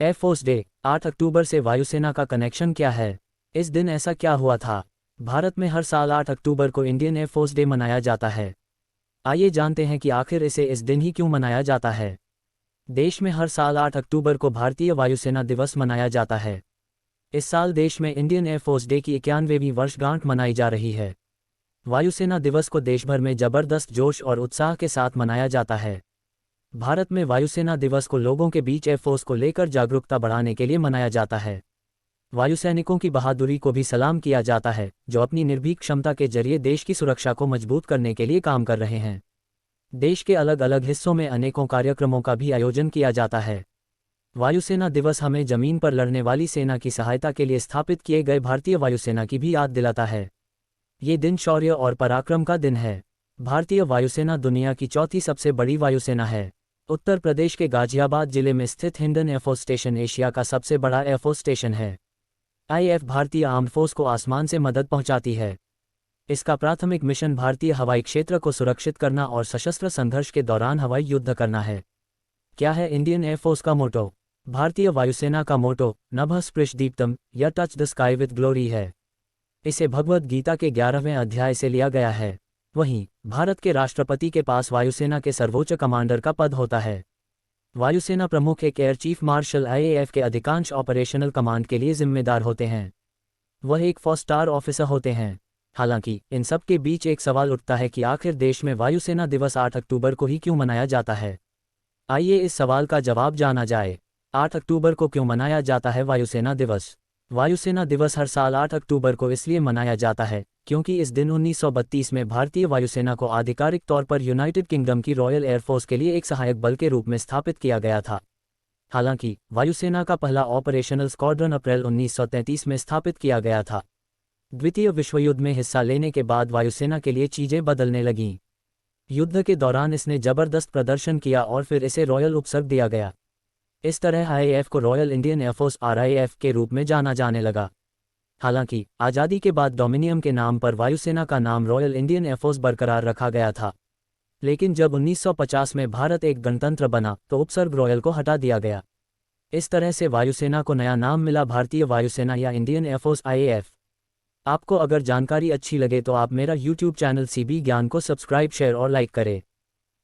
Air force day 8 अक्टूबर से वायुसेना का कनेक्शन क्या है? इस दिन ऐसा क्या हुआ था? भारत में हर साल 8 अक्टूबर को इंडियन एयरफोर्स डे मनाया जाता है। आइए जानते हैं कि आखिर इसे इस दिन ही क्यों मनाया जाता है। देश में हर साल 8 अक्टूबर को भारतीय वायुसेना दिवस मनाया जाता है। इस साल देश में इंडियन एयरफोर्स डे की 91वीं वर्षगांठ मनाई जा रही है। वायुसेना दिवस को देशभर में जबरदस्त जोश और उत्साह के साथ मनाया जाता है। भारत में वायुसेना दिवस को लोगों के बीच एयरफोर्स को लेकर जागरूकता बढ़ाने के लिए मनाया जाता है। वायुसैनिकों की बहादुरी को भी सलाम किया जाता है, जो अपनी निर्भीक क्षमता के जरिए देश की सुरक्षा को मजबूत करने के लिए काम कर रहे हैं। देश के अलग अलग हिस्सों में अनेकों कार्यक्रमों का भी आयोजन किया जाता है। वायुसेना दिवस हमें जमीन पर लड़ने वाली सेना की सहायता के लिए स्थापित किए गए भारतीय वायुसेना की भी याद दिलाता है। ये दिन शौर्य और पराक्रम का दिन है। भारतीय वायुसेना दुनिया की चौथी सबसे बड़ी वायुसेना है। उत्तर प्रदेश के गाजियाबाद जिले में स्थित हिंडन एयरफोर्स स्टेशन एशिया का सबसे बड़ा एयरफोर्स स्टेशन है। आईएएफ भारतीय आर्म्ड फोर्स को आसमान से मदद पहुंचाती है। इसका प्राथमिक मिशन भारतीय हवाई क्षेत्र को सुरक्षित करना और सशस्त्र संघर्ष के दौरान हवाई युद्ध करना है। क्या है इंडियन एयरफोर्स का मोटो? भारतीय वायुसेना का मोटो नभः स्पृश दीप्तम या touch the sky with glory है। इसे भगवद गीता के 11वें अध्याय से लिया गया है। वहीं भारत के राष्ट्रपति के पास वायुसेना के सर्वोच्च कमांडर का पद होता है। वायुसेना प्रमुख एक एयर चीफ मार्शल आईएएफ के अधिकांश ऑपरेशनल कमांड के लिए जिम्मेदार होते हैं। वह एक 4 स्टार ऑफिसर होते हैं। हालांकि इन सब के बीच एक सवाल उठता है कि आखिर देश में वायुसेना दिवस 8 अक्टूबर को ही क्यों मनाया जाता है। आइए इस सवाल का जवाब जाना जाए। 8 अक्टूबर को क्यों मनाया जाता है वायुसेना दिवस? वायुसेना दिवस हर साल 8 अक्टूबर को इसलिए मनाया जाता है क्योंकि इस दिन 1932 में भारतीय वायुसेना को आधिकारिक तौर पर यूनाइटेड किंगडम की रॉयल एयरफोर्स के लिए एक सहायक बल के रूप में स्थापित किया गया था। हालांकि वायुसेना का पहला ऑपरेशनल स्क्वाड्रन अप्रैल 1933 में स्थापित किया गया था। द्वितीय विश्वयुद्ध में हिस्सा लेने के बाद वायुसेना के लिए चीजें बदलने लगीं। युद्ध के दौरान इसने जबरदस्त प्रदर्शन किया और फिर इसे रॉयल उपसर्ग दिया गया। इस तरह आईएएफ को रॉयल इंडियन एयरफोर्स आरआईएफ के रूप में जाना जाने लगा। हालांकि आज़ादी के बाद डोमिनियम के नाम पर वायुसेना का नाम रॉयल इंडियन एयरफोर्स बरकरार रखा गया था। लेकिन जब 1950 में भारत एक गणतंत्र बना तो उपसर्ग रॉयल को हटा दिया गया। इस तरह से वायुसेना को नया नाम मिला भारतीय वायुसेना या इंडियन एयरफोर्स आईएएफ। आपको अगर जानकारी अच्छी लगे तो आप मेरा यूट्यूब चैनल सीबी ज्ञान को सब्सक्राइब, शेयर और लाइक करें।